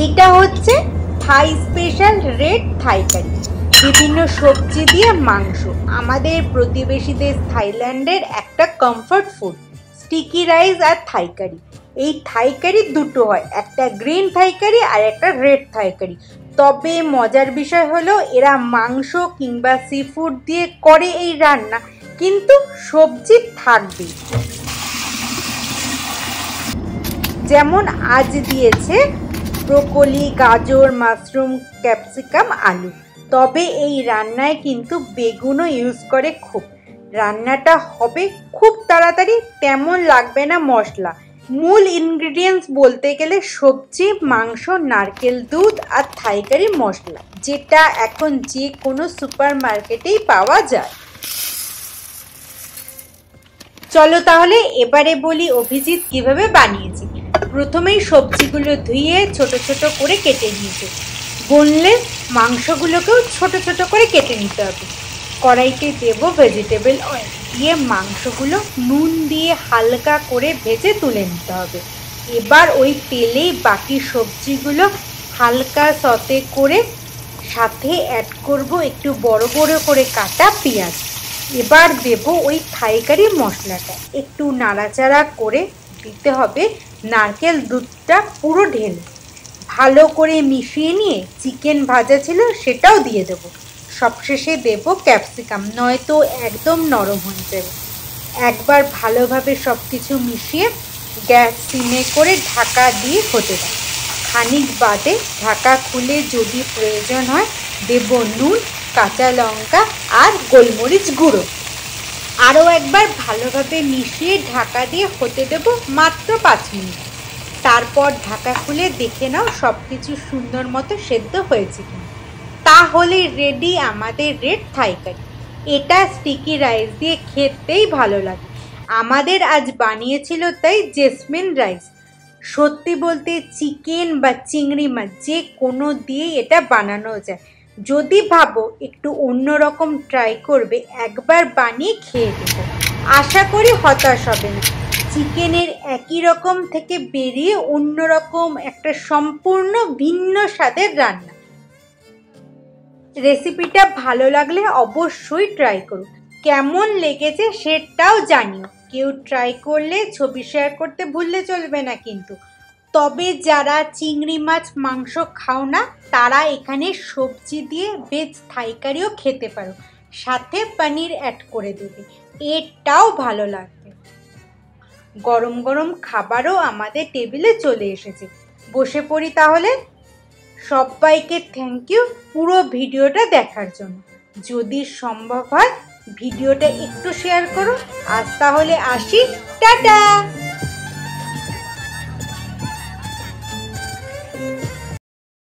এইটা হচ্ছে থাই special red থাই কারি, বিভিন্ন সবজি দিয়ে মাংস। আমাদের প্রতিবেশী দেশ থাইল্যান্ডের একটা কমফর্ট ফুড, স্টিকি রাইস আর থাই কারি। এই থাই কারি দুটো হয়, একটা গ্রিন থাই কারি আর একটা রেড থাই কারি। তবে মজার বিষয় হলো এরা মাংস কিংবা সি ফুড দিয়ে করে এই রান্না, কিন্তু সবজি থাকবে। যেমন আজ দিয়েছে ব্রোকলি, গাজর, মাশরুম, ক্যাপসিকাম, আলু। তবে এই রান্নায় কিন্তু বেগুনও ইউজ করে খুব। রান্নাটা হবে খুব তাড়াতাড়ি, তেমন লাগবে না মশলা। মূল ইনগ্রিডিয়েন্টস বলতে গেলে সবজি, মাংস, নারকেল দুধ আর থাই কারি মশলা, যেটা এখন যে কোনো সুপার মার্কেটেই পাওয়া যায়। চলো তাহলে এবারে বলি অভিজিৎ কিভাবে বানিয়েছি। প্রথমেই সবজিগুলো ধুয়ে ছোট ছোট করে কেটে নিয়েছে। বোনলেস মাংসগুলোকেও ছোট ছোট করে কেটে নিতে হবে। কড়াইতে দেব ভেজিটেবল অয়েল, দিয়ে মাংসগুলো নুন দিয়ে হালকা করে ভেজে তুলে নিতে হবে। এবার ওই তেলেই বাকি সবজিগুলো হালকা সতে করে সাথে অ্যাড করব একটু বড় বড় করে কাটা পেঁয়াজ। এবার দেব ওই থাই কারি মশলাটা, একটু নাড়াচাড়া করে দিতে হবে নারকেল দুধটা পুরো ঢেলে। ভালো করে মিশিয়ে নিয়ে চিকেন ভাজা ছিল সেটাও দিয়ে দেব। সবশেষে দেব ক্যাপসিকাম, নয়তো একদম নরম হয়ে যাবে। একবার ভালোভাবে সব কিছু মিশিয়ে গ্যাস সিমে করে ঢাকা দিয়ে হতে দাও। খানিক বাদে ঢাকা খুলে যদি প্রয়োজন হয় দেব নুন, কাঁচা লঙ্কা আর গোলমরিচ গুঁড়ো। আরও একবার ভালোভাবে মিশিয়ে ঢাকা দিয়ে হতে দেব মাত্র 5 মিনিট। তারপর ঢাকা খুলে দেখে নাও সব কিছু সুন্দর মতো সেদ্ধ হয়েছে কিনা। তাহলে রেডি আমাদের রেড থাই কারি। এটা স্টিকি রাইস দিয়ে খেতেই ভালো লাগে। আমাদের আজ বানিয়েছিল তাই জেসমিন রাইস। সত্যি বলতে চিকেন বা চিংড়ি মাছ যে কোনো দিয়েই এটা বানানো যায়। যদি ভাবো একটু অন্যরকম ট্রাই করবে, একবার বানিয়ে খেয়ে দেবো, আশা করি হতাশ হবে না। চিকেনের একই রকম থেকে বেরিয়ে অন্যরকম একটা সম্পূর্ণ ভিন্ন স্বাদের রান্না। রেসিপিটা ভালো লাগলে অবশ্যই ট্রাই করো। কেমন লেগেছে সেটাও জানিও। কেউ ট্রাই করলে ছবি শেয়ার করতে ভুললে চলবে না কিন্তু। তবে যারা চিংড়ি মাছ মাংস খাও না, তারা এখানে সবজি দিয়ে ভেজ থাই কারিও খেতে পারো, সাথে পনির অ্যাড করে দেবে, এটাও ভালো লাগবে। গরম গরম খাবারও আমাদের টেবিলে চলে এসেছে। বসে পড়ি তাহলে। সবাইকে থ্যাংক ইউ পুরো ভিডিওটা দেখার জন্য। যদি সম্ভব হয় ভিডিওটা একটু শেয়ার করো। আজ তাহলে আসি, টাটা।